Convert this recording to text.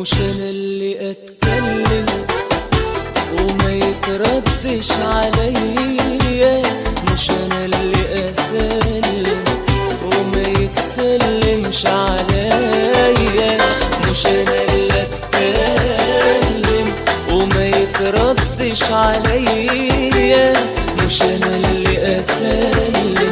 مش انا اللي اتكلم وما يتردش عليا، مش انا اللي اسلم وما يتسلمش عليا، مش انا اللي اتكلم وما يتردش عليا، مش انا اللي اسلم